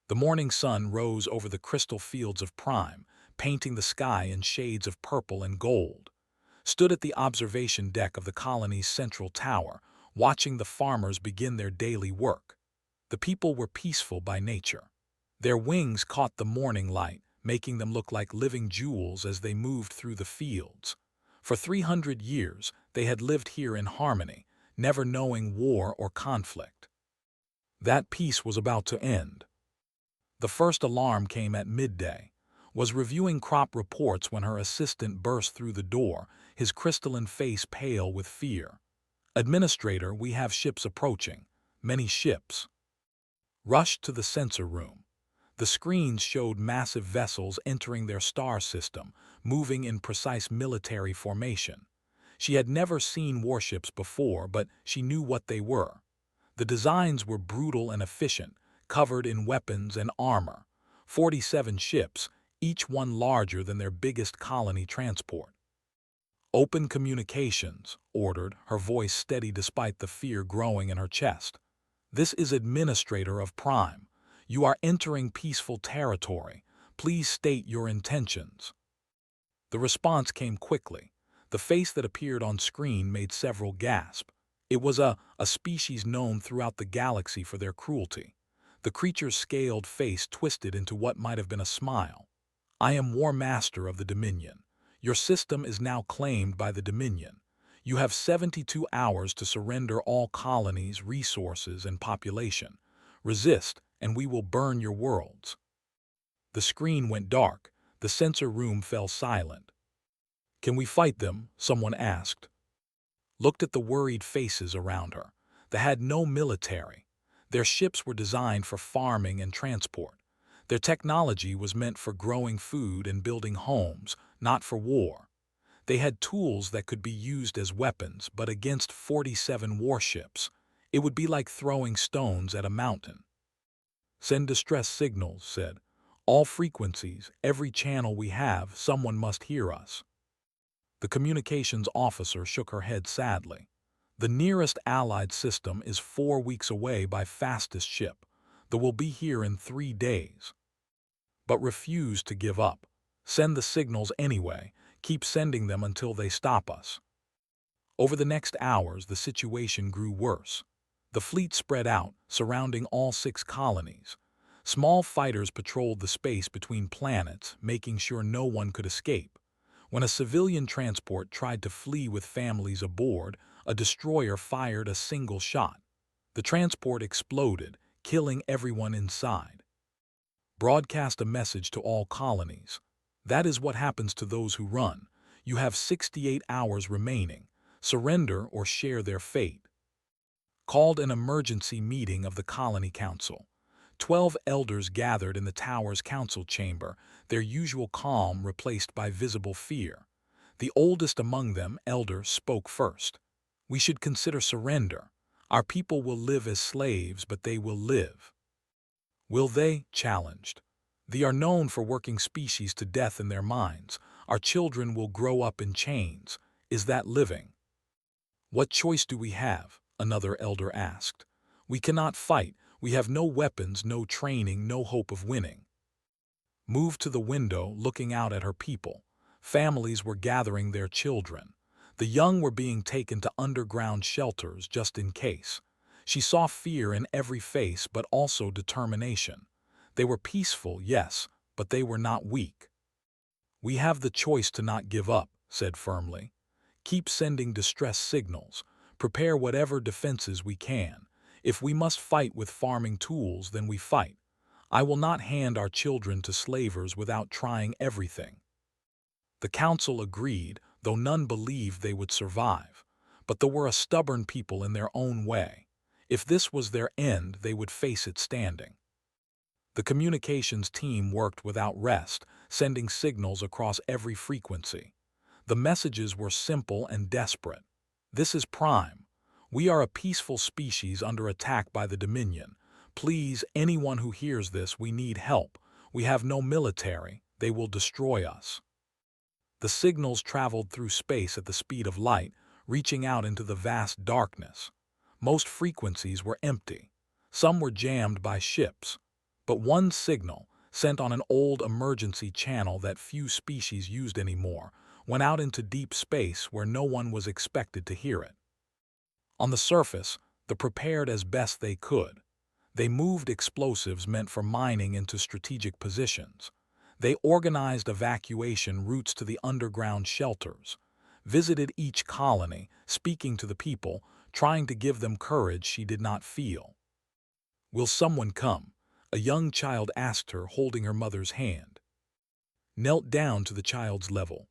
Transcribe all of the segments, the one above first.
The morning sun rose over the crystal fields of Prime, painting the sky in shades of purple and gold. Stood at the observation deck of the colony's central tower, watching the farmers begin their daily work. The people were peaceful by nature. Their wings caught the morning light, making them look like living jewels as they moved through the fields. For 300 years, they had lived here in harmony, never knowing war or conflict. That peace was about to end. The first alarm came at midday. Was reviewing crop reports when her assistant burst through the door, his crystalline face pale with fear. "Administrator, we have ships approaching. Many ships." Rushed to the sensor room. The screens showed massive vessels entering their star system, moving in precise military formation. She had never seen warships before, but she knew what they were. The designs were brutal and efficient, covered in weapons and armor. 47 ships, each one larger than their biggest colony transport. "Open communications," ordered, her voice steady despite the fear growing in her chest. "This is Administrator of Prime. You are entering peaceful territory. Please state your intentions." The response came quickly. The face that appeared on screen made several gasp. It was a species known throughout the galaxy for their cruelty. The creature's scaled face twisted into what might have been a smile. "I am War Master of the Dominion. Your system is now claimed by the Dominion. You have 72 hours to surrender all colonies, resources, and population. Resist, and we will burn your worlds." The screen went dark. The sensor room fell silent. "Can we fight them?" someone asked. Looked at the worried faces around her. They had no military. Their ships were designed for farming and transport. Their technology was meant for growing food and building homes, not for war. They had tools that could be used as weapons, but against 47 warships, it would be like throwing stones at a mountain. "Send distress signals," said. "All frequencies, every channel we have, someone must hear us." The communications officer shook her head sadly. "The nearest Allied system is 4 weeks away by fastest ship. They will be here in 3 days." But refused to give up. "Send the signals anyway. Keep sending them until they stop us." Over the next hours, the situation grew worse. The fleet spread out, surrounding all 6 colonies. Small fighters patrolled the space between planets, making sure no one could escape. When a civilian transport tried to flee with families aboard, a destroyer fired a single shot. The transport exploded, killing everyone inside. Broadcast a message to all colonies. That is what happens to those who run. You have 68 hours remaining. Surrender or share their fate. Called an emergency meeting of the Colony Council. 12 elders gathered in the tower's council chamber, their usual calm replaced by visible fear. The oldest among them, Elder, spoke first. "We should consider surrender. Our people will live as slaves, but they will live." "Will they?" challenged. "They are known for working species to death in their minds. Our children will grow up in chains. Is that living?" "What choice do we have?" another elder asked. "We cannot fight. We have no weapons, no training, no hope of winning." Moved to the window, looking out at her people. Families were gathering their children. The young were being taken to underground shelters just in case. She saw fear in every face, but also determination. They were peaceful, yes, but they were not weak. "We have the choice to not give up," said firmly. "Keep sending distress signals. Prepare whatever defenses we can. If we must fight with farming tools, then we fight. I will not hand our children to slavers without trying everything." The council agreed, though none believed they would survive. But there were a stubborn people in their own way. If this was their end, they would face it standing. The communications team worked without rest, sending signals across every frequency. The messages were simple and desperate. "This is Prime. We are a peaceful species under attack by the Dominion. Please, anyone who hears this, we need help. We have no military. They will destroy us." The signals traveled through space at the speed of light, reaching out into the vast darkness. Most frequencies were empty. Some were jammed by ships. But one signal, sent on an old emergency channel that few species used anymore, went out into deep space where no one was expected to hear it. On the surface, they prepared as best they could. They moved explosives meant for mining into strategic positions. They organized evacuation routes to the underground shelters, visited each colony, speaking to the people, trying to give them courage she did not feel. "Will someone come?" a young child asked her, holding her mother's hand. Knelt down to the child's level.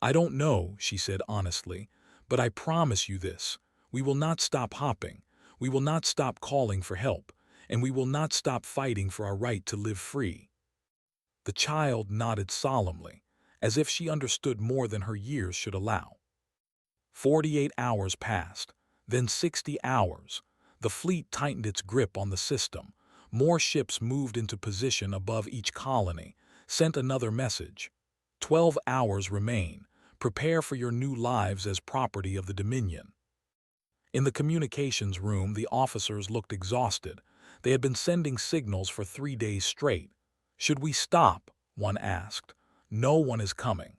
"I don't know," she said honestly, "but I promise you this. We will not stop hopping. We will not stop calling for help. And we will not stop fighting for our right to live free." The child nodded solemnly, as if she understood more than her years should allow. 48 hours passed, then 60 hours. The fleet tightened its grip on the system. More ships moved into position above each colony, sent another message. 12 hours remain. Prepare for your new lives as property of the Dominion. In the communications room, the officers looked exhausted. They had been sending signals for 3 days straight. "Should we stop?" one asked. "No one is coming."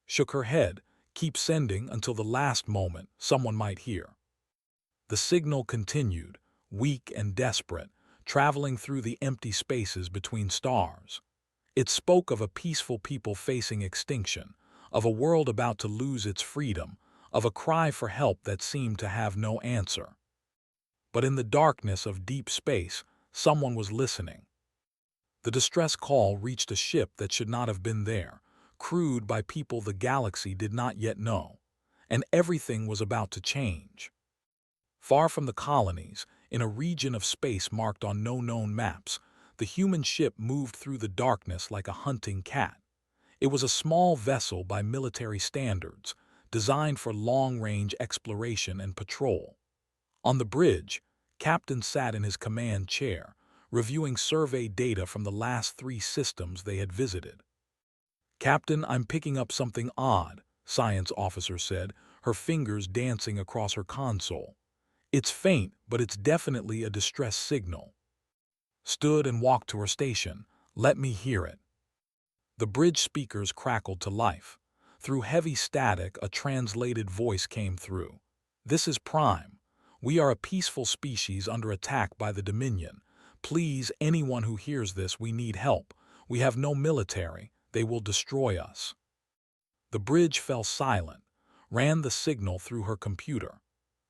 Shook her head. "Keep sending until the last moment someone might hear." The signal continued, weak and desperate, traveling through the empty spaces between stars. It spoke of a peaceful people facing extinction, of a world about to lose its freedom, of a cry for help that seemed to have no answer. But in the darkness of deep space, someone was listening. The distress call reached a ship that should not have been there, crewed by people the galaxy did not yet know, and everything was about to change. Far from the colonies, in a region of space marked on no known maps, the human ship moved through the darkness like a hunting cat. It was a small vessel by military standards, designed for long-range exploration and patrol. On the bridge, Captain sat in his command chair, reviewing survey data from the last 3 systems they had visited. "Captain, I'm picking up something odd," science officer said, her fingers dancing across her console. "It's faint, but it's definitely a distress signal." Stood and walked to her station. "Let me hear it." The bridge speakers crackled to life. Through heavy static, a translated voice came through. "This is Prime. We are a peaceful species under attack by the Dominion. Please, anyone who hears this, we need help. We have no military. They will destroy us." The bridge fell silent, ran the signal through her computer.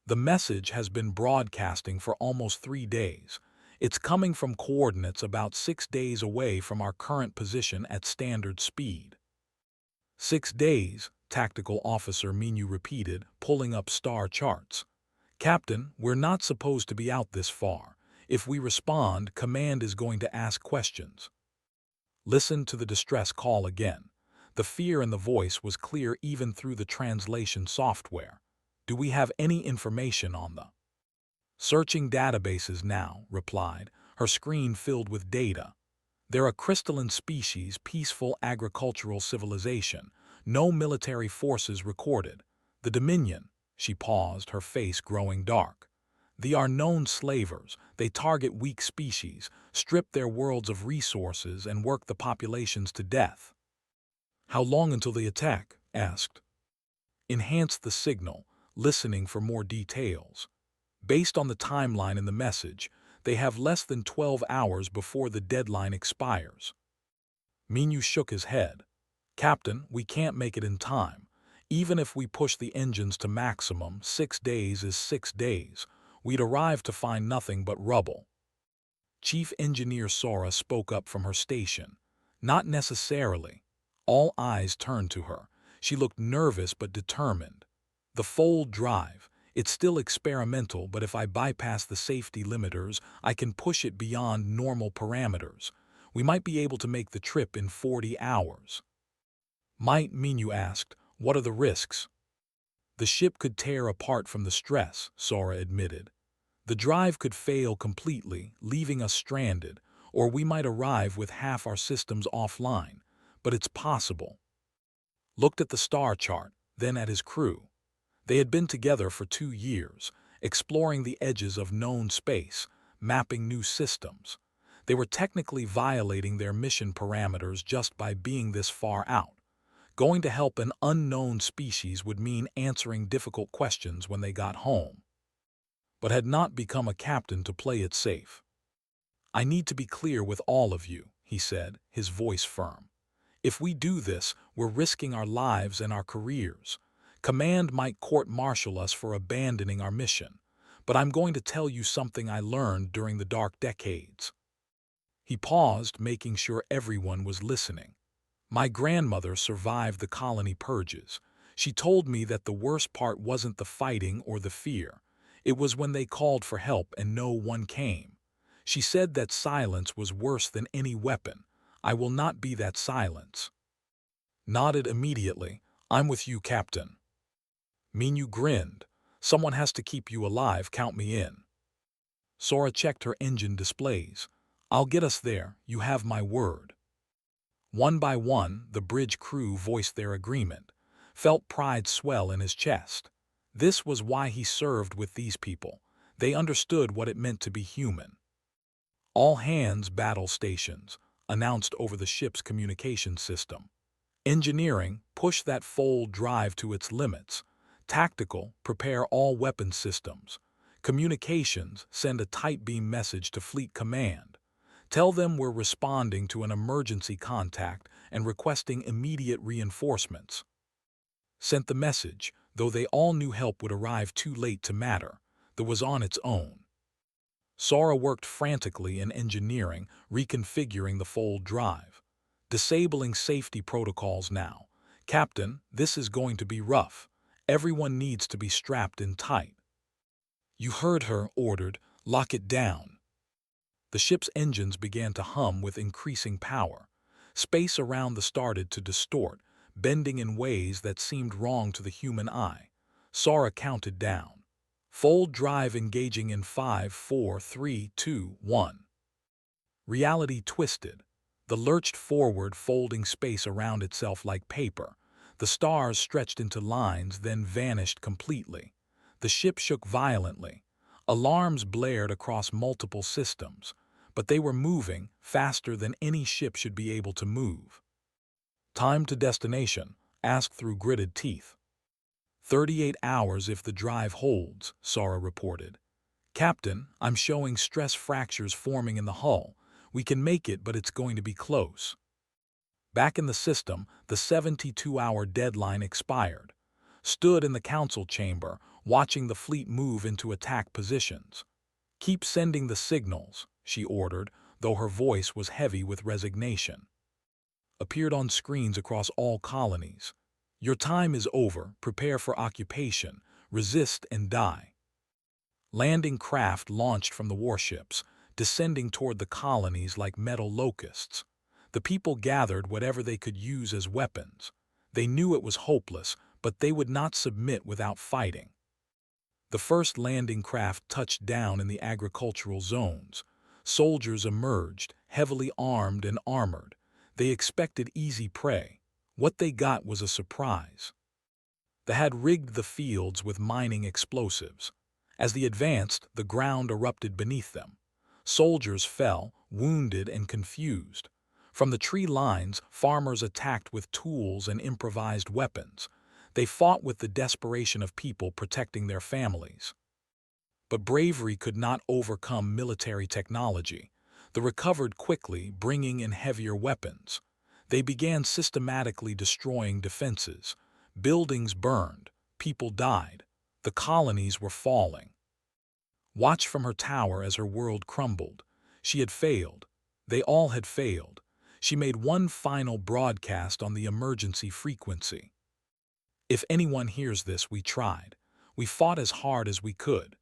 "The message has been broadcasting for almost 3 days. It's coming from coordinates about 6 days away from our current position at standard speed." "6 days," Tactical Officer Minu repeated, pulling up star charts. "Captain, we're not supposed to be out this far. If we respond, Command is going to ask questions." Listen to the distress call again. The fear in the voice was clear even through the translation software. "Do we have any information on the—" "Searching databases now," replied, her screen filled with data. "They're a crystalline species, peaceful agricultural civilization. No military forces recorded. The Dominion—" She paused, her face growing dark. "They are known slavers. They target weak species, strip their worlds of resources, and work the populations to death." "How long until they attack?" asked. Enhanced the signal, listening for more details. "Based on the timeline in the message, they have less than 12 hours before the deadline expires." Minu shook his head. "Captain, we can't make it in time. Even if we push the engines to maximum, 6 days is 6 days. We'd arrive to find nothing but rubble." Chief Engineer Sora spoke up from her station. "Not necessarily." All eyes turned to her. She looked nervous but determined. "The fold drive. It's still experimental, but if I bypass the safety limiters, I can push it beyond normal parameters. We might be able to make the trip in 40 hours. "Might?" Minu asked. "What are the risks?" "The ship could tear apart from the stress," Sora admitted. "The drive could fail completely, leaving us stranded, or we might arrive with half our systems offline. But it's possible." Looked at the star chart, then at his crew. They had been together for 2 years, exploring the edges of known space, mapping new systems. They were technically violating their mission parameters just by being this far out. Going to help an unknown species would mean answering difficult questions when they got home, but had not become a captain to play it safe. "I need to be clear with all of you," he said, his voice firm. "If we do this, we're risking our lives and our careers. Command might court-martial us for abandoning our mission, but I'm going to tell you something I learned during the dark decades." He paused, making sure everyone was listening. "My grandmother survived the colony purges. She told me that the worst part wasn't the fighting or the fear. It was when they called for help and no one came. She said that silence was worse than any weapon. I will not be that silence." Nodded immediately. "I'm with you, Captain." Minu grinned. "Someone has to keep you alive, count me in." Sora checked her engine displays. "I'll get us there, you have my word." One by one, the bridge crew voiced their agreement, felt pride swell in his chest. This was why he served with these people. They understood what it meant to be human. "All hands battle stations," announced over the ship's communication system. "Engineering, push that fold drive to its limits. Tactical, prepare all weapon systems. Communications, send a tight beam message to Fleet Command. Tell them we're responding to an emergency contact and requesting immediate reinforcements." Sent the message, though they all knew help would arrive too late to matter. That was on its own. Sora worked frantically in engineering, reconfiguring the fold drive. "Disabling safety protocols now. Captain, this is going to be rough. Everyone needs to be strapped in tight." "You heard her," ordered. "Lock it down." The ship's engines began to hum with increasing power. Space around them started to distort, bending in ways that seemed wrong to the human eye. Sora counted down. "Fold drive engaging in 5, 4, 3, 2, 1. Reality twisted. The lurched forward, folding space around itself like paper. The stars stretched into lines, then vanished completely. The ship shook violently. Alarms blared across multiple systems, but they were moving faster than any ship should be able to move. "Time to destination," asked through gritted teeth. 38 hours if the drive holds," Sora reported. "Captain, I'm showing stress fractures forming in the hull. We can make it, but it's going to be close." Back in the system, the 72-hour deadline expired. Stood in the council chamber, watching the fleet move into attack positions. "Keep sending the signals," she ordered, though her voice was heavy with resignation. Appeared on screens across all colonies. "Your time is over. Prepare for occupation. Resist and die." Landing craft launched from the warships, descending toward the colonies like metal locusts. The people gathered whatever they could use as weapons. They knew it was hopeless, but they would not submit without fighting. The first landing craft touched down in the agricultural zones. Soldiers emerged, heavily armed and armored. They expected easy prey. What they got was a surprise. They had rigged the fields with mining explosives. As they advanced, the ground erupted beneath them. Soldiers fell, wounded and confused. From the tree lines, farmers attacked with tools and improvised weapons. They fought with the desperation of people protecting their families. But bravery could not overcome military technology. They recovered quickly, bringing in heavier weapons. They began systematically destroying defenses. Buildings burned. People died. The colonies were falling. Watched from her tower as her world crumbled. She had failed. They all had failed. She made one final broadcast on the emergency frequency. "If anyone hears this, we tried. We fought as hard as we could.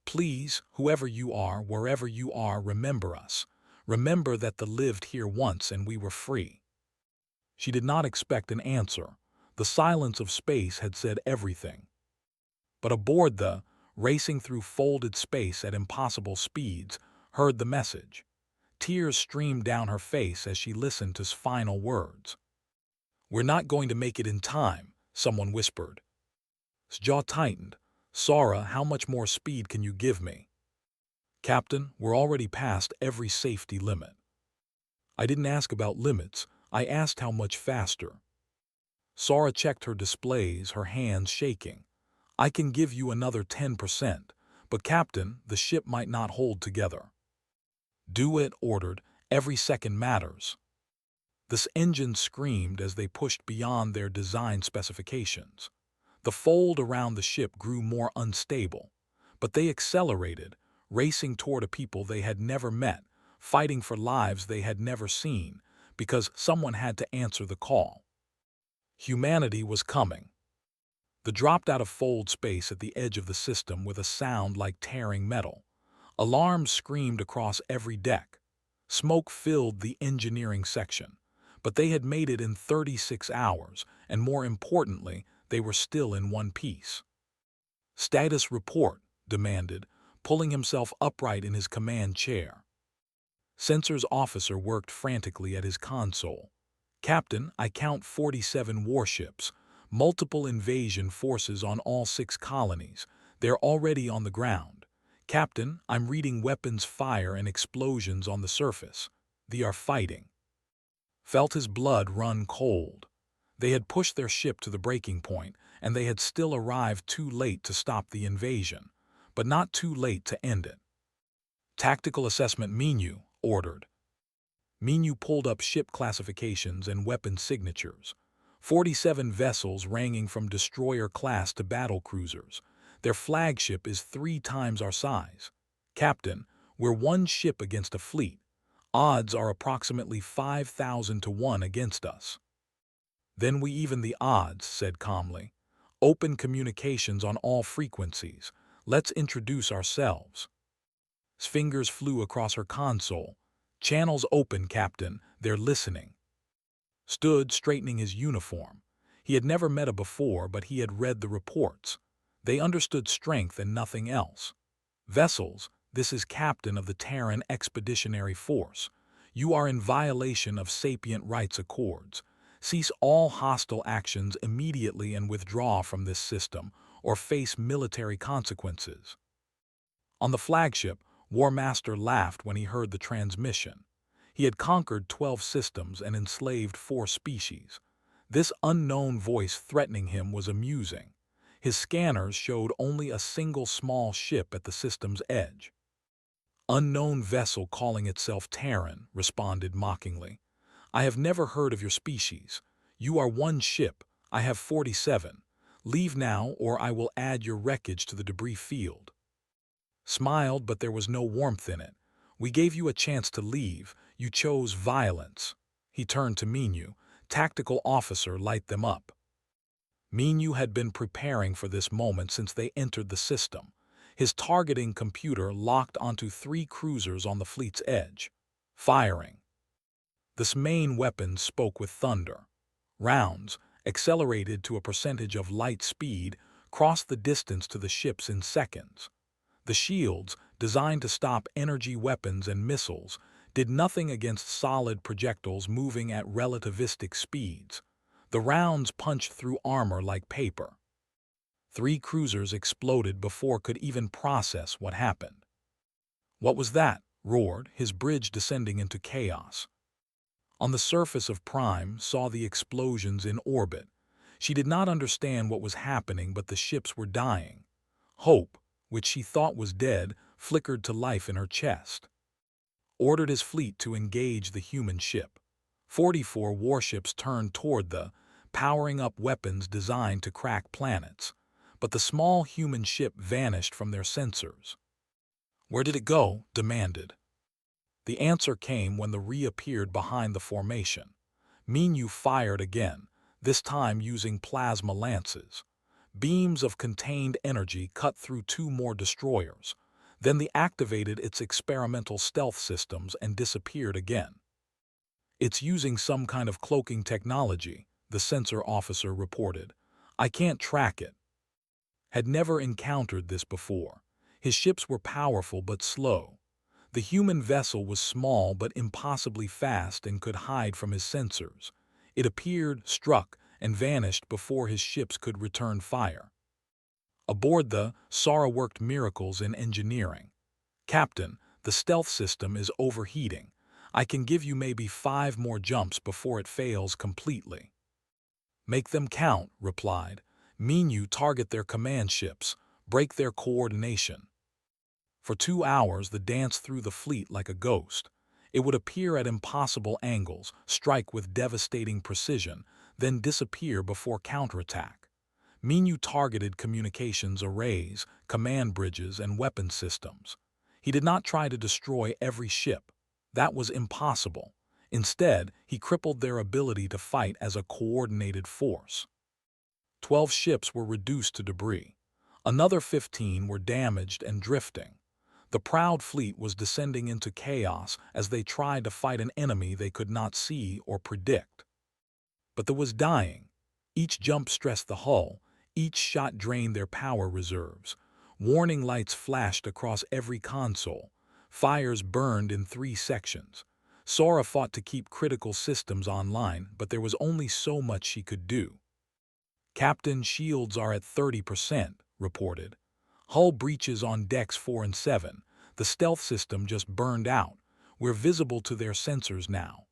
Please, whoever you are, wherever you are, remember us. Remember that they lived here once and we were free." She did not expect an answer. The silence of space had said everything. But aboard the, racing through folded space at impossible speeds, heard the message. Tears streamed down her face as she listened to his final words. "We're not going to make it in time," someone whispered. His jaw tightened. "Sora, how much more speed can you give me?" Captain, we're already past every safety limit. I didn't ask about limits, I asked how much faster. Sara checked her displays, her hands shaking. I can give you another 10%, but Captain, the ship might not hold together. Do it, ordered, every second matters. The engine screamed as they pushed beyond their design specifications. The fold around the ship grew more unstable, but they accelerated, racing toward a people they had never met, fighting for lives they had never seen, because someone had to answer the call. Humanity was coming. They dropped out of fold space at the edge of the system with a sound like tearing metal. Alarms screamed across every deck. Smoke filled the engineering section. But they had made it in 36 hours, and more importantly, they were still in one piece. Status report, demanded, pulling himself upright in his command chair. Sensors officer worked frantically at his console. Captain, I count 47 warships, multiple invasion forces on all 6 colonies. They're already on the ground. Captain, I'm reading weapons fire and explosions on the surface. They are fighting. Felt his blood run cold. They had pushed their ship to the breaking point, and they had still arrived too late to stop the invasion, but not too late to end it. Tactical assessment menu, ordered. Menu pulled up ship classifications and weapon signatures. 47 vessels ranging from destroyer class to battle cruisers. Their flagship is 3 times our size. Captain, we're one ship against a fleet. Odds are approximately 5,000 to 1 against us. Then we even the odds, said calmly. Open communications on all frequencies. Let's introduce ourselves. His fingers flew across her console. Channels open, Captain. They're listening. Stood straightening his uniform. He had never met her before, but he had read the reports. They understood strength and nothing else. Vessels, this is Captain of the Terran Expeditionary Force. You are in violation of sapient rights accords. Cease all hostile actions immediately and withdraw from this system, or face military consequences. On the flagship, War Master laughed when he heard the transmission. He had conquered 12 systems and enslaved 4 species. This unknown voice threatening him was amusing. His scanners showed only a single small ship at the system's edge. Unknown vessel calling itself Terran, responded mockingly. I have never heard of your species. You are one ship. I have 47. Leave now, or I will add your wreckage to the debris field. Smiled, but there was no warmth in it. We gave you a chance to leave. You chose violence. He turned to Minu. Tactical officer, light them up. Minu had been preparing for this moment since they entered the system. His targeting computer locked onto 3 cruisers on the fleet's edge. Firing. This main weapon spoke with thunder. Rounds, accelerated to a percentage of light speed, crossed the distance to the ships in seconds. The shields, designed to stop energy weapons and missiles, did nothing against solid projectiles moving at relativistic speeds. The rounds punched through armor like paper. 3 cruisers exploded before could even process what happened. What was that? Roared, his bridge descending into chaos. On the surface of Prime, saw the explosions in orbit. She did not understand what was happening, but the ships were dying. Hope, which she thought was dead, flickered to life in her chest. Ordered his fleet to engage the human ship. 44 warships turned toward powering up weapons designed to crack planets. But the small human ship vanished from their sensors. Where did it go? Demanded. The answer came when they reappeared behind the formation. Minu fired again, this time using plasma lances. Beams of contained energy cut through 2 more destroyers. Then they activated its experimental stealth systems and disappeared again. It's using some kind of cloaking technology, the sensor officer reported. I can't track it. Had never encountered this before. His ships were powerful but slow. The human vessel was small but impossibly fast and could hide from his sensors. It appeared, struck, and vanished before his ships could return fire. Aboard Sara worked miracles in engineering. "Captain, the stealth system is overheating. I can give you maybe 5 more jumps before it fails completely." "Make them count," replied. "Mean you target their command ships, break their coordination." For 2 hours the dance through the fleet like a ghost. It would appear at impossible angles, strike with devastating precision, then disappear before counterattack. Minu targeted communications arrays, command bridges, and weapon systems. He did not try to destroy every ship. That was impossible. Instead, he crippled their ability to fight as a coordinated force. 12 ships were reduced to debris. Another 15 were damaged and drifting. The proud fleet was descending into chaos as they tried to fight an enemy they could not see or predict. But there was dying. Each jump stressed the hull. Each shot drained their power reserves. Warning lights flashed across every console. Fires burned in 3 sections. Sora fought to keep critical systems online, but there was only so much she could do. "Captain, shields are at 30%, reported. "Hull breaches on decks 4 and 7. The stealth system just burned out. We're visible to their sensors now."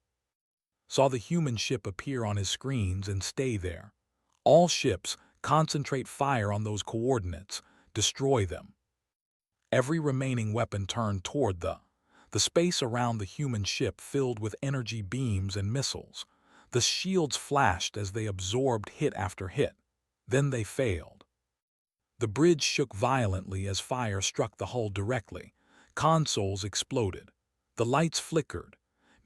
Saw the human ship appear on his screens and stay there. "All ships, concentrate fire on those coordinates. Destroy them." Every remaining weapon turned toward the space around the human ship filled with energy beams and missiles. The shields flashed as they absorbed hit after hit. Then they failed. The bridge shook violently as fire struck the hull directly. Consoles exploded. The lights flickered.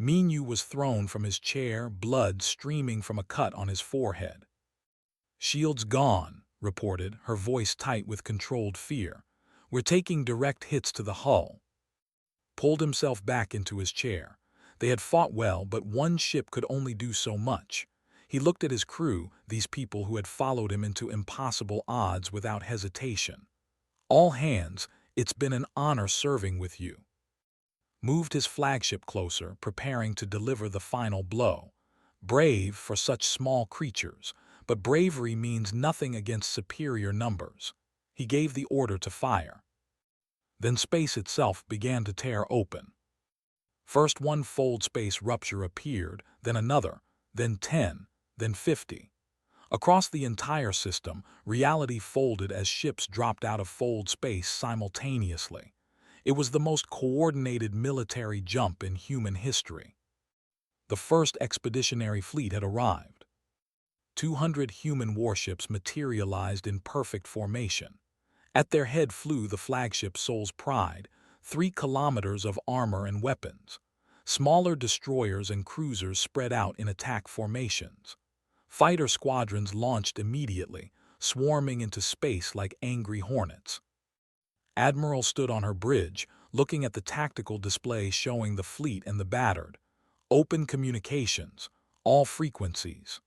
Minu was thrown from his chair, blood streaming from a cut on his forehead. "Shields gone," reported, her voice tight with controlled fear. "We're taking direct hits to the hull." Pulled himself back into his chair. They had fought well, but one ship could only do so much. He looked at his crew, these people who had followed him into impossible odds without hesitation. "All hands, it's been an honor serving with you." Moved his flagship closer, preparing to deliver the final blow. Brave for such small creatures, but bravery means nothing against superior numbers. He gave the order to fire. Then space itself began to tear open. First one fold space rupture appeared, then another, then 10, then 50. Across the entire system, reality folded as ships dropped out of fold space simultaneously. It was the most coordinated military jump in human history. The first expeditionary fleet had arrived. 200 human warships materialized in perfect formation. At their head flew the flagship Soul's Pride, 3 kilometers of armor and weapons. Smaller destroyers and cruisers spread out in attack formations. Fighter squadrons launched immediately, swarming into space like angry hornets. Admiral stood on her bridge, looking at the tactical display showing the fleet and the battered. "Open communications, all frequencies."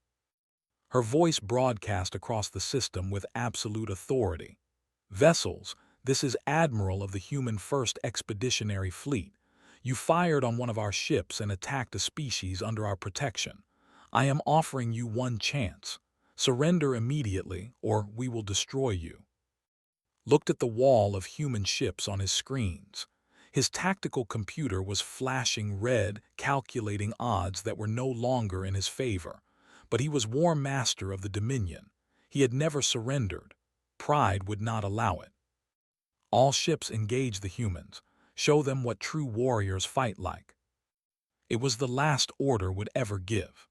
Her voice broadcast across the system with absolute authority. "Vessels, this is Admiral of the Human First Expeditionary Fleet. You fired on one of our ships and attacked a species under our protection. I am offering you one chance. Surrender immediately, or we will destroy you." Looked at the wall of human ships on his screens. His tactical computer was flashing red, calculating odds that were no longer in his favor. But he was War Master of the Dominion. He had never surrendered. Pride would not allow it. "All ships engage the humans. Show them what true warriors fight like." It was the last order would ever give.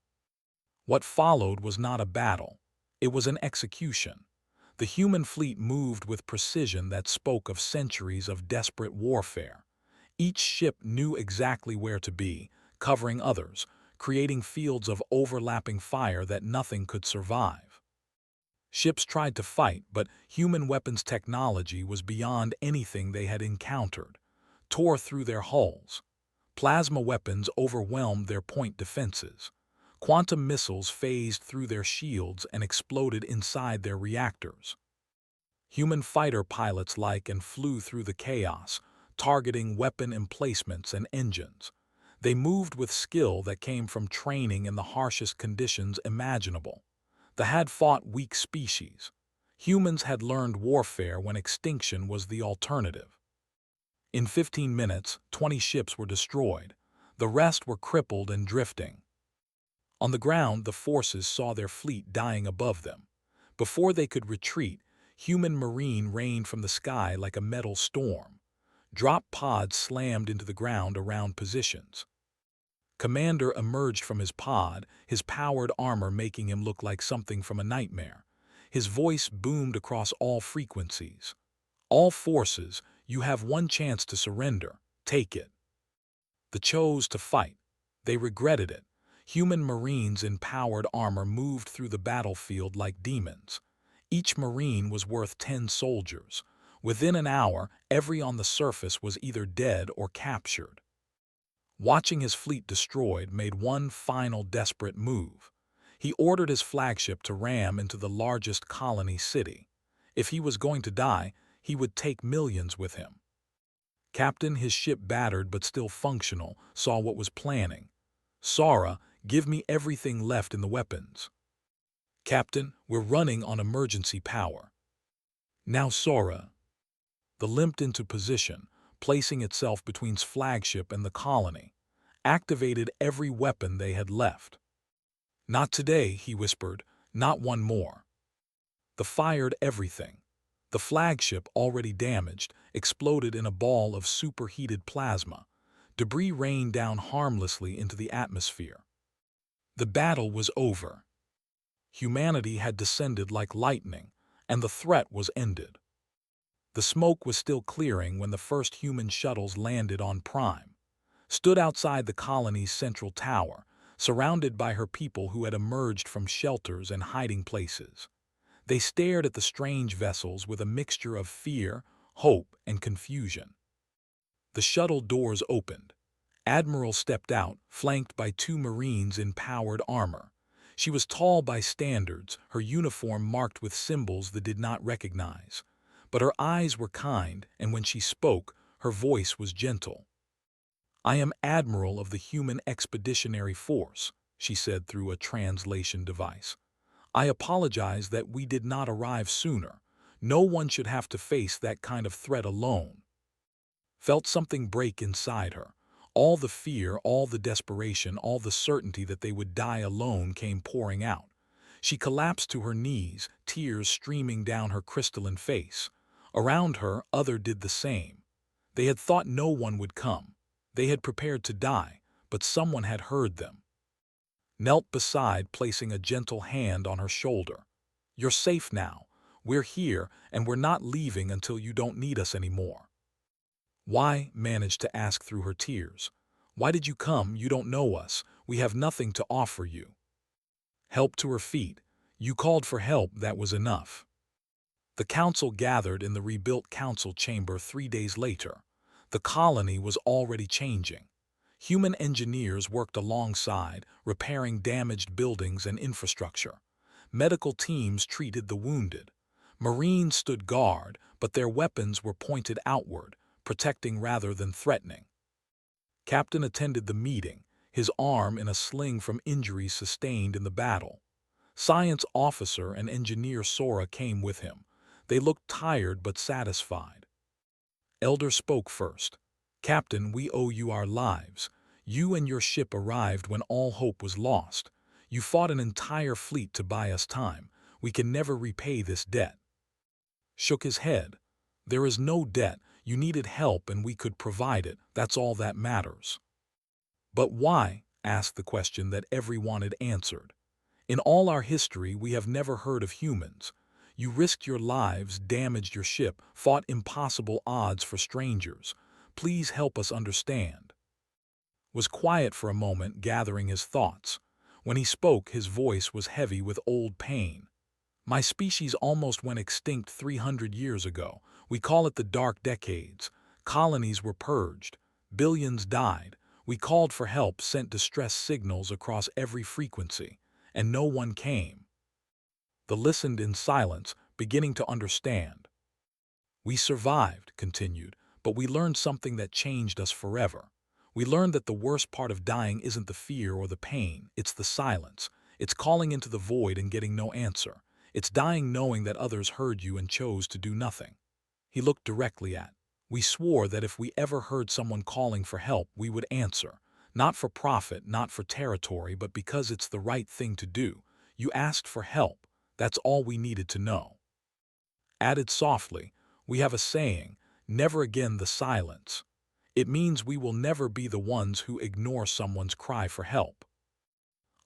What followed was not a battle. It was an execution. The human fleet moved with precision that spoke of centuries of desperate warfare. Each ship knew exactly where to be, covering others, creating fields of overlapping fire that nothing could survive. Ships tried to fight, but human weapons technology was beyond anything they had encountered, tore through their hulls. Plasma weapons overwhelmed their point defenses. Quantum missiles phased through their shields and exploded inside their reactors. Human fighter pilots flew through the chaos, targeting weapon emplacements and engines. They moved with skill that came from training in the harshest conditions imaginable. They had fought weak species. Humans had learned warfare when extinction was the alternative. In 15 minutes, 20 ships were destroyed. The rest were crippled and drifting. On the ground, the forces saw their fleet dying above them. Before they could retreat, human marine rained from the sky like a metal storm. Drop pods slammed into the ground around positions. Commander emerged from his pod, his powered armor making him look like something from a nightmare. His voice boomed across all frequencies. All forces, you have one chance to surrender. Take it. They chose to fight. They regretted it. Human marines in powered armor moved through the battlefield like demons. Each marine was worth 10 soldiers. Within an hour, every on the surface was either dead or captured. Watching his fleet destroyed made one final desperate move. He ordered his flagship to ram into the largest colony city. If he was going to die, he would take millions with him. Captain, his ship battered but still functional, saw what was planning. Sora, give me everything left in the weapons. Captain, we're running on emergency power. Now Sora. The limped into position, placing itself between his flagship and the colony, activated every weapon they had left. Not today, he whispered, not one more. They fired everything. The flagship, already damaged, exploded in a ball of superheated plasma. Debris rained down harmlessly into the atmosphere. The battle was over. Humanity had descended like lightning, and the threat was ended. The smoke was still clearing when the first human shuttles landed on Prime, stood outside the colony's central tower, surrounded by her people who had emerged from shelters and hiding places. They stared at the strange vessels with a mixture of fear, hope, and confusion. The shuttle doors opened. Admiral stepped out, flanked by 2 Marines in powered armor. She was tall by standards, her uniform marked with symbols they did not recognize. But her eyes were kind, and when she spoke, her voice was gentle. I am Admiral of the Human Expeditionary Force, she said through a translation device. I apologize that we did not arrive sooner. No one should have to face that kind of threat alone. Felt something break inside her. All the fear, all the desperation, all the certainty that they would die alone came pouring out. She collapsed to her knees, tears streaming down her crystalline face. Around her, others did the same. They had thought no one would come. They had prepared to die, but someone had heard them. Knelt beside, placing a gentle hand on her shoulder. You're safe now. We're here, and we're not leaving until you don't need us anymore. Why? Managed to ask through her tears. Why did you come? You don't know us. We have nothing to offer you. Help to her feet. You called for help, that was enough. The council gathered in the rebuilt council chamber 3 days later. The colony was already changing. Human engineers worked alongside, repairing damaged buildings and infrastructure. Medical teams treated the wounded. Marines stood guard, but their weapons were pointed outward, protecting rather than threatening. Captain attended the meeting, his arm in a sling from injuries sustained in the battle. Science officer and engineer Sora came with him. They looked tired but satisfied. Elder spoke first. Captain, we owe you our lives. You and your ship arrived when all hope was lost. You fought an entire fleet to buy us time. We can never repay this debt. Shook his head. There is no debt. You needed help and we could provide it. That's all that matters. But why? Asked the question that everyone had answered. In all our history, we have never heard of humans. You risked your lives, damaged your ship, fought impossible odds for strangers. Please help us understand. Was quiet for a moment, gathering his thoughts. When he spoke, his voice was heavy with old pain. My species almost went extinct 300 years ago. We call it the Dark Decades. Colonies were purged. Billions died. We called for help, sent distress signals across every frequency, and no one came. They listened in silence, beginning to understand. We survived, continued, but we learned something that changed us forever. We learned that the worst part of dying isn't the fear or the pain, it's the silence. It's calling into the void and getting no answer. It's dying knowing that others heard you and chose to do nothing. He looked directly at We swore that if we ever heard someone calling for help, we would answer. Not for profit, not for territory, but because it's the right thing to do. You asked for help. That's all we needed to know. Added softly, we have a saying, never again the silence. It means we will never be the ones who ignore someone's cry for help.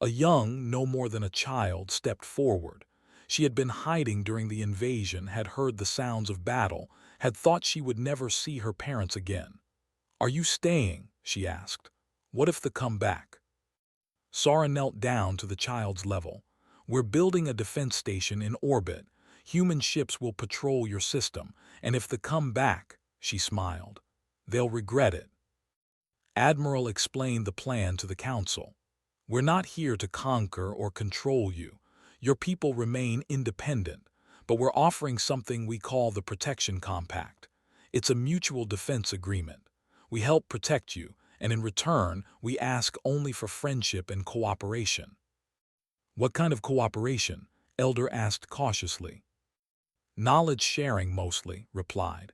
A young, no more than a child, stepped forward. She had been hiding during the invasion, had heard the sounds of battle, had thought she would never see her parents again. "Are you staying?" she asked. "What if they come back?" Sara knelt down to the child's level. "We're building a defense station in orbit. Human ships will patrol your system, and if they come back," she smiled, "they'll regret it." Admiral explained the plan to the council. "We're not here to conquer or control you. Your people remain independent, but we're offering something we call the Protection Compact. It's a mutual defense agreement. We help protect you, and in return, we ask only for friendship and cooperation." "What kind of cooperation?" Elder asked cautiously. "Knowledge sharing mostly," replied.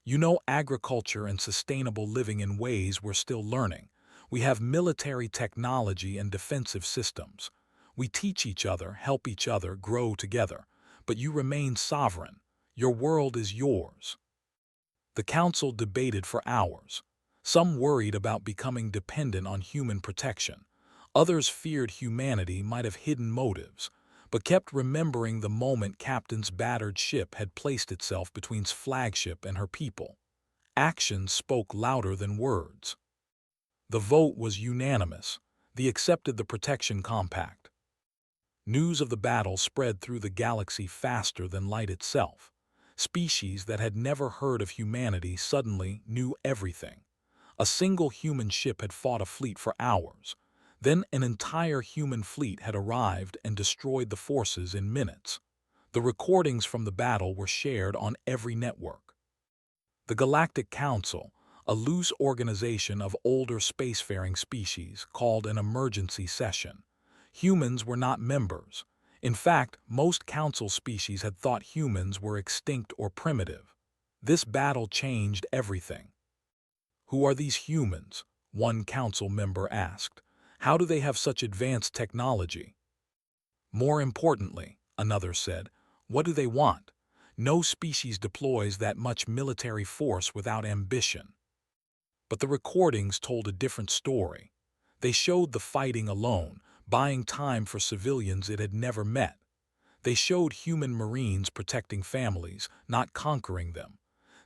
"You know, agriculture and sustainable living in ways we're still learning. We have military technology and defensive systems. We teach each other, help each other, grow together. But you remain sovereign. Your world is yours." The council debated for hours. Some worried about becoming dependent on human protection. Others feared humanity might have hidden motives, but kept remembering the moment Captain's battered ship had placed itself between its flagship and her people. Actions spoke louder than words. The vote was unanimous. They accepted the Protection Compact. News of the battle spread through the galaxy faster than light itself. Species that had never heard of humanity suddenly knew everything. A single human ship had fought a fleet for hours. Then an entire human fleet had arrived and destroyed the forces in minutes. The recordings from the battle were shared on every network. The Galactic Council, a loose organization of older spacefaring species, called an emergency session. Humans were not members. In fact, most council species had thought humans were extinct or primitive. This battle changed everything. "Who are these humans?" one council member asked. "How do they have such advanced technology?" "More importantly," another said, "what do they want? No species deploys that much military force without ambition." But the recordings told a different story. They showed the fighting alone, buying time for civilians it had never met. They showed human Marines protecting families, not conquering them.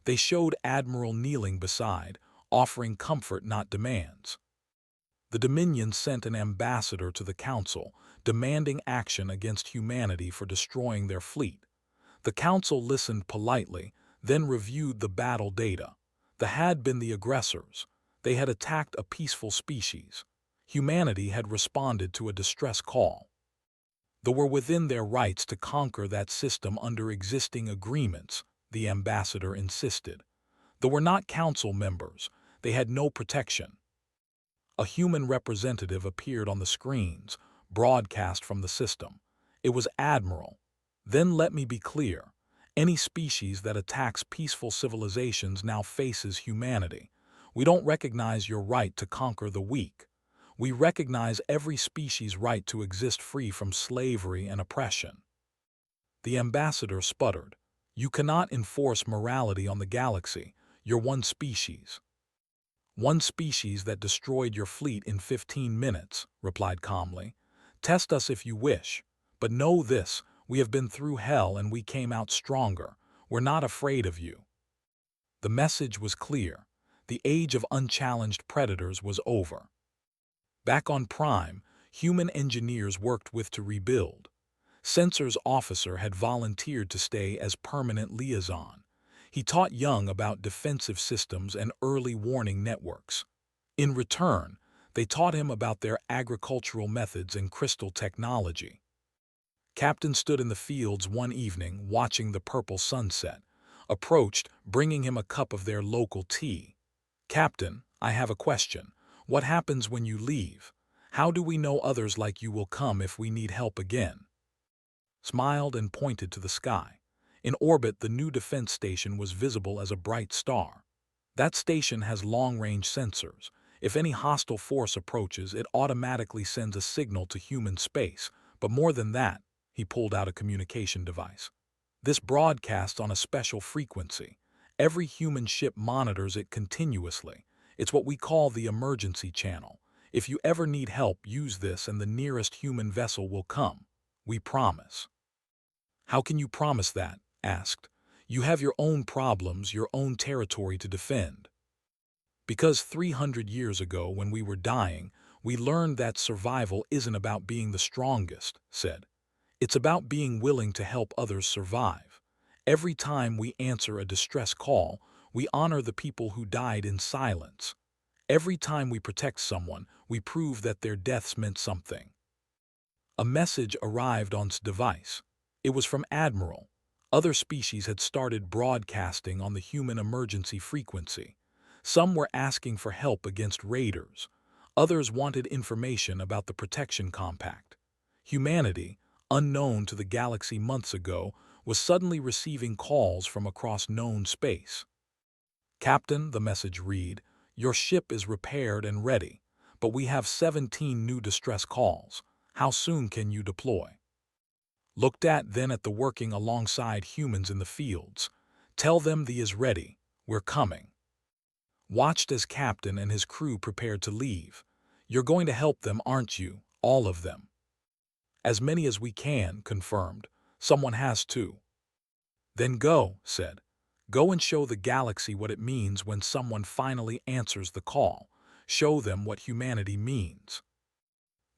They showed Admiral kneeling beside, offering comfort, not demands. The Dominion sent an ambassador to the Council, demanding action against humanity for destroying their fleet. The Council listened politely, then reviewed the battle data. They had been the aggressors. They had attacked a peaceful species. Humanity had responded to a distress call. They were within their rights to conquer that system under existing agreements, the ambassador insisted. They were not council members. They had no protection. A human representative appeared on the screens, broadcast from the system. It was Admiral. "Then let me be clear. Any species that attacks peaceful civilizations now faces humanity. We don't recognize your right to conquer the weak. We recognize every species' right to exist free from slavery and oppression." The ambassador sputtered. "You cannot enforce morality on the galaxy. You're one species." "One species that destroyed your fleet in 15 minutes, replied calmly. "Test us if you wish. But know this, we have been through hell and we came out stronger. We're not afraid of you." The message was clear. The age of unchallenged predators was over. Back on Prime, human engineers worked with to rebuild. Sensor's officer had volunteered to stay as permanent liaison. He taught Young about defensive systems and early warning networks. In return, they taught him about their agricultural methods and crystal technology. Captain stood in the fields one evening watching the purple sunset, approached, bringing him a cup of their local tea. "Captain, I have a question. What happens when you leave? How do we know others like you will come if we need help again?" Smiled and pointed to the sky. In orbit, the new defense station was visible as a bright star. That station has long-range sensors. If any hostile force approaches, it automatically sends a signal to human space. But more than that, he pulled out a communication device. This broadcasts on a special frequency. Every human ship monitors it continuously. It's what we call the emergency channel. If you ever need help, use this and the nearest human vessel will come. We promise. How can you promise that? Asked. You have your own problems, your own territory to defend. Because 300 years ago, when we were dying, we learned that survival isn't about being the strongest, said. It's about being willing to help others survive. Every time we answer a distress call, we honor the people who died in silence. Every time we protect someone, we prove that their deaths meant something. A message arrived on the device. It was from Admiral. Other species had started broadcasting on the human emergency frequency. Some were asking for help against raiders. Others wanted information about the protection compact. Humanity, unknown to the galaxy months ago, was suddenly receiving calls from across known space. Captain, the message read, your ship is repaired and ready, but we have 17 new distress calls. How soon can you deploy? Looked at then at the working alongside humans in the fields. Tell them the is ready. We're coming. Watched as Captain and his crew prepared to leave. You're going to help them, aren't you? All of them. As many as we can, confirmed. Someone has to. Then go, said. Go and show the galaxy what it means when someone finally answers the call. Show them what humanity means.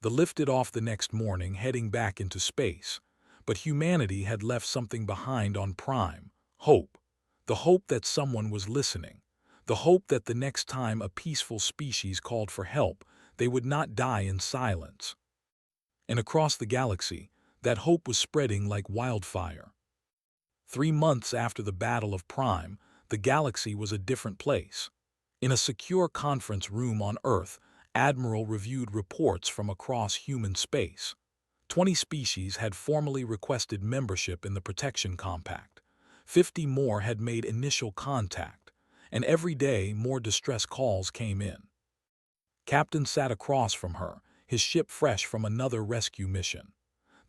They lifted off the next morning, heading back into space. But humanity had left something behind on Prime. Hope. The hope that someone was listening. The hope that the next time a peaceful species called for help, they would not die in silence. And across the galaxy, that hope was spreading like wildfire. 3 months after the Battle of Prime, the galaxy was a different place. In a secure conference room on Earth, Admiral reviewed reports from across human space. 20 species had formally requested membership in the Protection Compact. 50 more had made initial contact, and every day more distress calls came in. Captain sat across from her, his ship fresh from another rescue mission.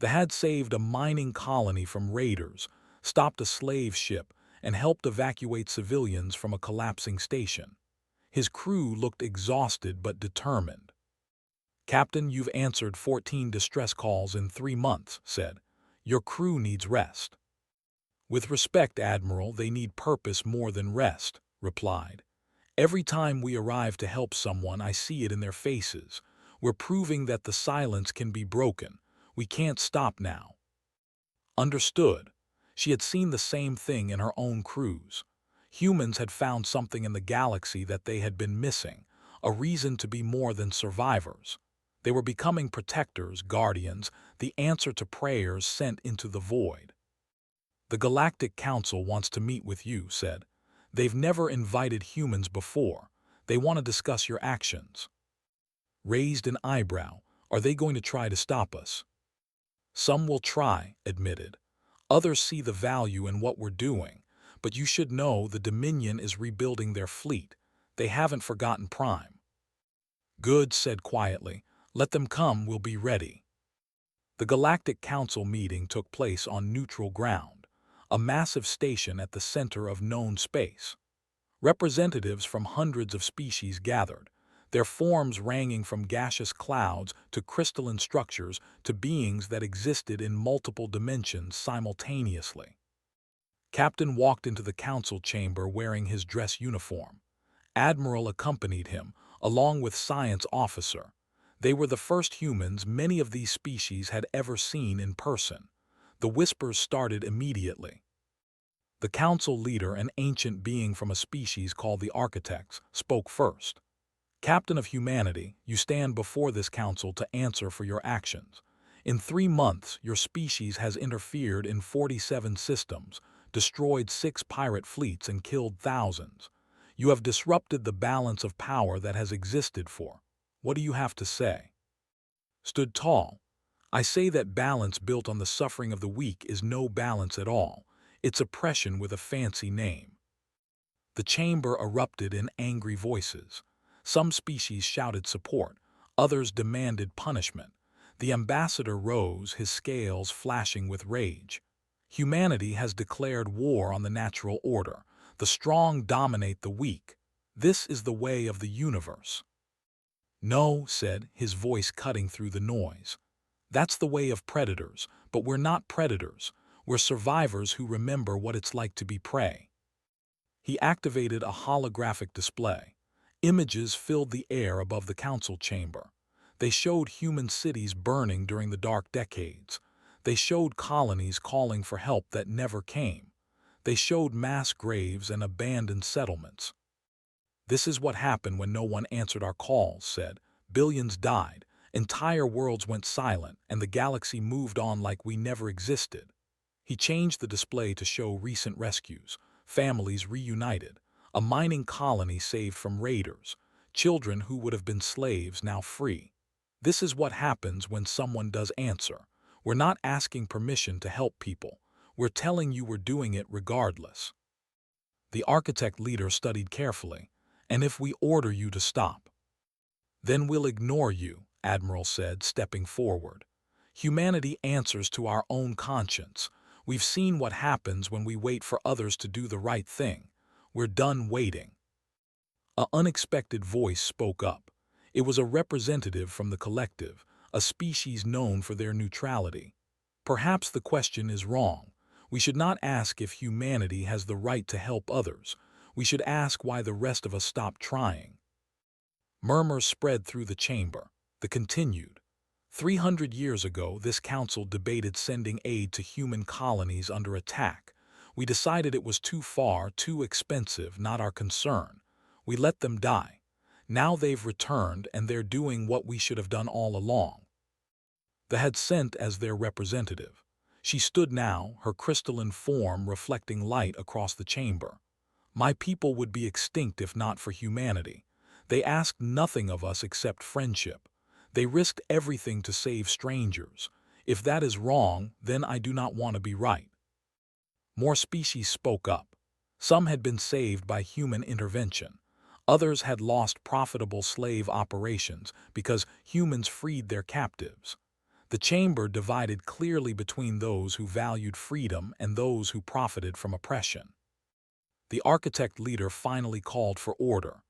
They had saved a mining colony from raiders, stopped a slave ship, and helped evacuate civilians from a collapsing station. His crew looked exhausted but determined. Captain, you've answered 14 distress calls in 3 months, said. Your crew needs rest. With respect, Admiral, they need purpose more than rest, replied. Every time we arrive to help someone, I see it in their faces. We're proving that the silence can be broken. We can't stop now. Understood. She had seen the same thing in her own crews. Humans had found something in the galaxy that they had been missing, a reason to be more than survivors. They were becoming protectors, guardians, the answer to prayers sent into the void. The Galactic Council wants to meet with you, said. They've never invited humans before. They want to discuss your actions. Raised an eyebrow. Are they going to try to stop us? Some will try, admitted. Others see the value in what we're doing. But you should know the Dominion is rebuilding their fleet. They haven't forgotten Prime. Good, said quietly. Let them come, we'll be ready. The Galactic Council meeting took place on neutral ground, a massive station at the center of known space. Representatives from hundreds of species gathered, their forms ranging from gaseous clouds to crystalline structures to beings that existed in multiple dimensions simultaneously. Captain walked into the council chamber wearing his dress uniform. Admiral accompanied him, along with Science Officer. They were the first humans many of these species had ever seen in person. The whispers started immediately. The council leader, an ancient being from a species called the Architects, spoke first. Captain of humanity, you stand before this council to answer for your actions. In 3 months, your species has interfered in 47 systems, destroyed 6 pirate fleets, and killed thousands. You have disrupted the balance of power that has existed for. What do you have to say? Stood tall. I say that balance built on the suffering of the weak is no balance at all. It's oppression with a fancy name. The chamber erupted in angry voices. Some species shouted support, others demanded punishment. The ambassador rose, his scales flashing with rage. Humanity has declared war on the natural order. The strong dominate the weak. This is the way of the universe. No, said, his voice cutting through the noise. That's the way of predators, but we're not predators. We're survivors who remember what it's like to be prey. He activated a holographic display. Images filled the air above the council chamber. They showed human cities burning during the dark decades. They showed colonies calling for help that never came. They showed mass graves and abandoned settlements. This is what happened when no one answered our calls, said. Billions died, entire worlds went silent, and the galaxy moved on like we never existed. He changed the display to show recent rescues, families reunited, a mining colony saved from raiders, children who would have been slaves now free. This is what happens when someone does answer. We're not asking permission to help people. We're telling you we're doing it regardless. The architect leader studied carefully. And if we order you to stop, then we'll ignore you, Admiral said, stepping forward. Humanity answers to our own conscience. We've seen what happens when we wait for others to do the right thing. We're done waiting. An unexpected voice spoke up. It was a representative from the collective, a species known for their neutrality. Perhaps the question is wrong. We should not ask if humanity has the right to help others. We should ask why the rest of us stopped trying. Murmurs spread through the chamber. The continued. 300 years ago, this council debated sending aid to human colonies under attack. We decided it was too far, too expensive, not our concern. We let them die. Now they've returned and they're doing what we should have done all along. They had sent as their representative. She stood now, her crystalline form reflecting light across the chamber. My people would be extinct if not for humanity. They asked nothing of us except friendship. They risked everything to save strangers. If that is wrong, then I do not want to be right. More species spoke up. Some had been saved by human intervention. Others had lost profitable slave operations because humans freed their captives. The chamber divided clearly between those who valued freedom and those who profited from oppression. The architect leader finally called for order.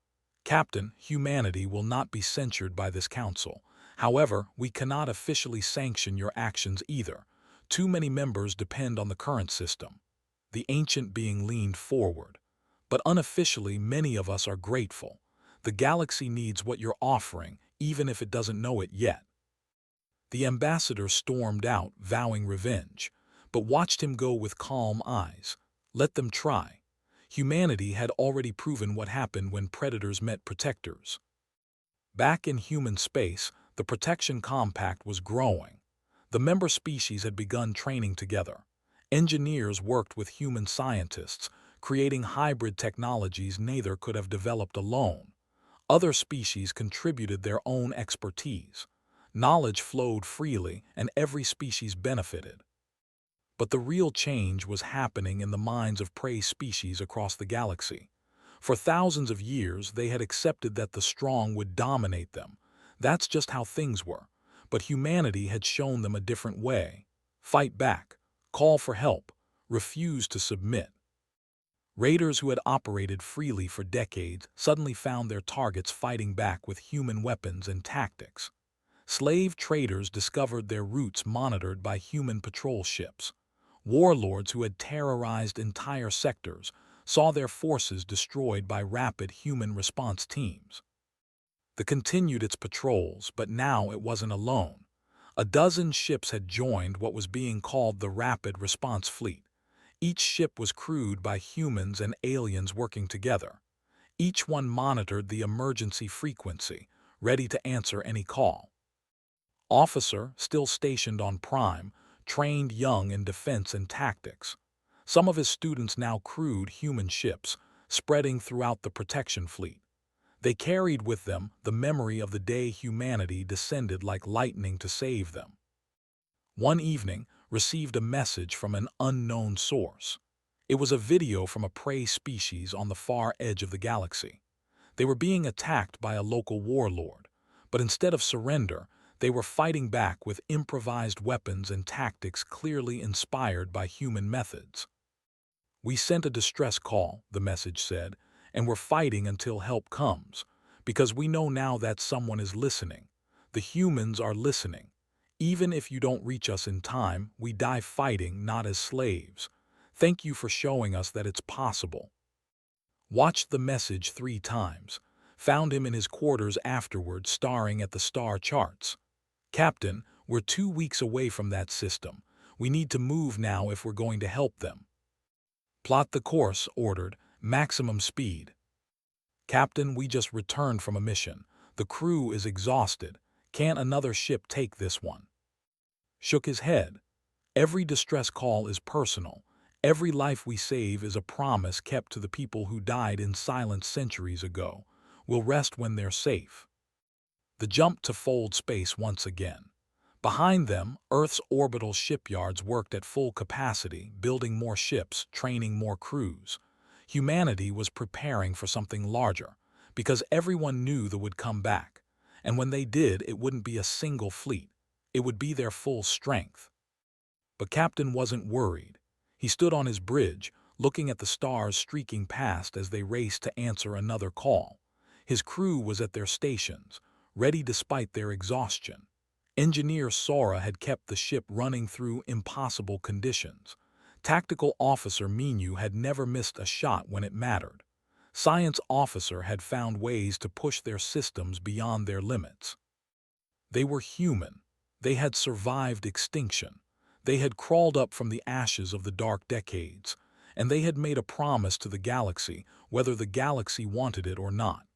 Captain, humanity will not be censured by this council. However, we cannot officially sanction your actions either. Too many members depend on the current system. The ancient being leaned forward. But unofficially, many of us are grateful. The galaxy needs what you're offering, even if it doesn't know it yet. The ambassador stormed out, vowing revenge, but watched him go with calm eyes. Let them try. Humanity had already proven what happened when predators met protectors. Back in human space, the protection compact was growing. The member species had begun training together. Engineers worked with human scientists, creating hybrid technologies neither could have developed alone. Other species contributed their own expertise. Knowledge flowed freely, and every species benefited. But the real change was happening in the minds of prey species across the galaxy. For thousands of years, they had accepted that the strong would dominate them. That's just how things were. But humanity had shown them a different way. Fight back, call for help, refuse to submit. Raiders who had operated freely for decades suddenly found their targets fighting back with human weapons and tactics. Slave traders discovered their routes monitored by human patrol ships. Warlords who had terrorized entire sectors saw their forces destroyed by rapid human response teams. They continued its patrols, but now it wasn't alone. A dozen ships had joined what was being called the Rapid Response Fleet. Each ship was crewed by humans and aliens working together. Each one monitored the emergency frequency, ready to answer any call. Officer, still stationed on Prime, trained young in defense and tactics. Some of his students now crewed human ships, spreading throughout the protection fleet. They carried with them the memory of the day humanity descended like lightning to save them. One evening, received a message from an unknown source. It was a video from a prey species on the far edge of the galaxy. They were being attacked by a local warlord, but instead of surrender, they were fighting back with improvised weapons and tactics clearly inspired by human methods. "We sent a distress call," the message said, "and we're fighting until help comes, because we know now that someone is listening. The humans are listening. Even if you don't reach us in time, we die fighting, not as slaves. Thank you for showing us that it's possible." Watched the message 3 times. Found him in his quarters afterward, staring at the star charts. "Captain, we're 2 weeks away from that system. We need to move now if we're going to help them." "Plot the course," ordered. "Maximum speed." "Captain, we just returned from a mission. The crew is exhausted. Can't another ship take this one?" Shook his head. "Every distress call is personal. Every life we save is a promise kept to the people who died in silence centuries ago. We'll rest when they're safe." The jump to fold space once again. Behind them, Earth's orbital shipyards worked at full capacity, building more ships, training more crews. Humanity was preparing for something larger, because everyone knew they would come back. And when they did, it wouldn't be a single fleet. It would be their full strength. But Captain wasn't worried. He stood on his bridge, looking at the stars streaking past as they raced to answer another call. His crew was at their stations, ready despite their exhaustion. Engineer Sora had kept the ship running through impossible conditions. Tactical Officer Minu had never missed a shot when it mattered. Science Officer had found ways to push their systems beyond their limits. They were human. They had survived extinction. They had crawled up from the ashes of the dark decades, and they had made a promise to the galaxy, whether the galaxy wanted it or not.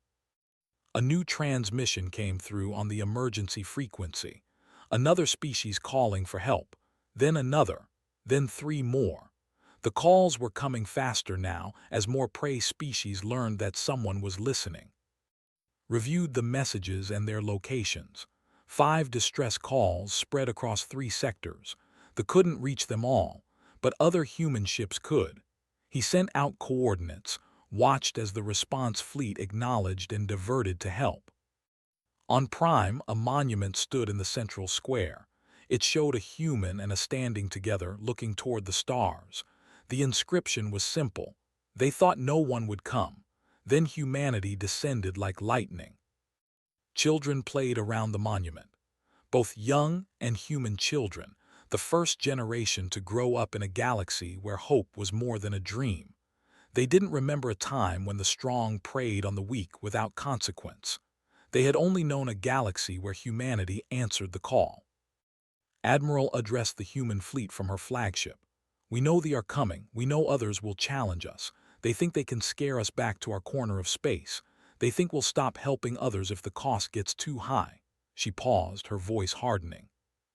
A new transmission came through on the emergency frequency. Another species calling for help, then another, then 3 more. The calls were coming faster now as more prey species learned that someone was listening. Reviewed the messages and their locations. 5 distress calls spread across 3 sectors. They couldn't reach them all, but other human ships could. He sent out coordinates, watched as the response fleet acknowledged and diverted to help. On Prime, a monument stood in the central square. It showed a human and a standing together, looking toward the stars. The inscription was simple. They thought no one would come. Then humanity descended like lightning. Children played around the monument. Both young and human children, the first generation to grow up in a galaxy where hope was more than a dream. They didn't remember a time when the strong preyed on the weak without consequence. They had only known a galaxy where humanity answered the call. Admiral addressed the human fleet from her flagship. "We know they are coming. We know others will challenge us. They think they can scare us back to our corner of space. They think we'll stop helping others if the cost gets too high." She paused, her voice hardening.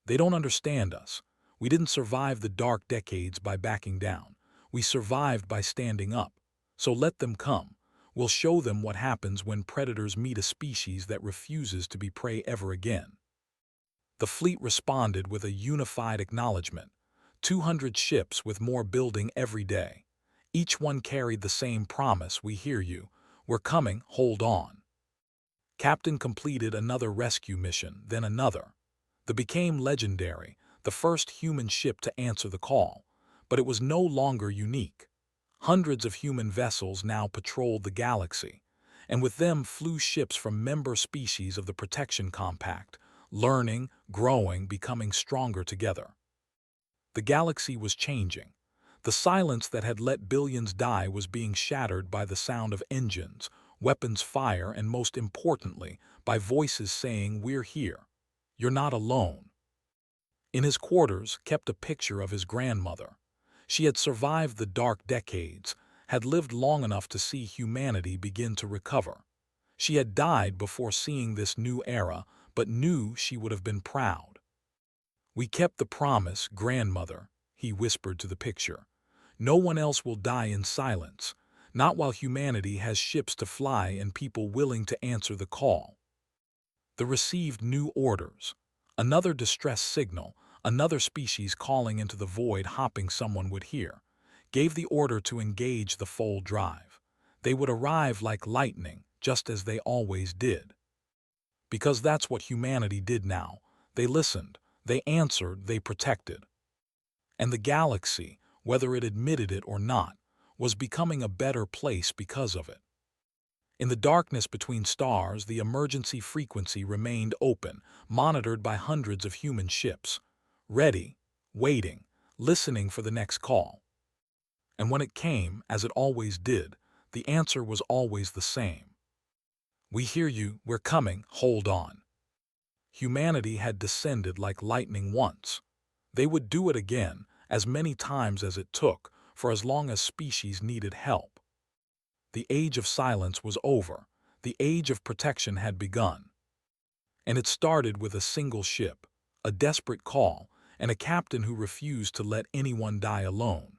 "They don't understand us. We didn't survive the dark decades by backing down. We survived by standing up. So let them come. We'll show them what happens when predators meet a species that refuses to be prey ever again." The fleet responded with a unified acknowledgement. 200 ships with more building every day. Each one carried the same promise: "We hear you. We're coming. Hold on." Captain completed another rescue mission, then another. They became legendary, the first human ship to answer the call. But it was no longer unique. Hundreds of human vessels now patrolled the galaxy, and with them flew ships from member species of the Protection Compact, learning, growing, becoming stronger together. The galaxy was changing. The silence that had let billions die was being shattered by the sound of engines, weapons fire, and most importantly, by voices saying, "We're here. You're not alone." In his quarters kept a picture of his grandmother. She had survived the dark decades, had lived long enough to see humanity begin to recover. She had died before seeing this new era, but knew she would have been proud. "We kept the promise, grandmother," he whispered to the picture. "No one else will die in silence, not while humanity has ships to fly and people willing to answer the call." They received new orders. Another distress signal, another species calling into the void, hoping someone would hear. gave the order to engage the full drive. They would arrive like lightning, just as they always did. Because that's what humanity did now. They listened, they answered, they protected. And the galaxy, whether it admitted it or not, was becoming a better place because of it. In the darkness between stars, the emergency frequency remained open, monitored by hundreds of human ships, ready, waiting, listening for the next call. And when it came, as it always did, the answer was always the same. "We hear you, we're coming, hold on." Humanity had descended like lightning once. They would do it again, as many times as it took, for as long as species needed help. The age of silence was over. The age of protection had begun. And it started with a single ship, a desperate call, and a captain who refused to let anyone die alone.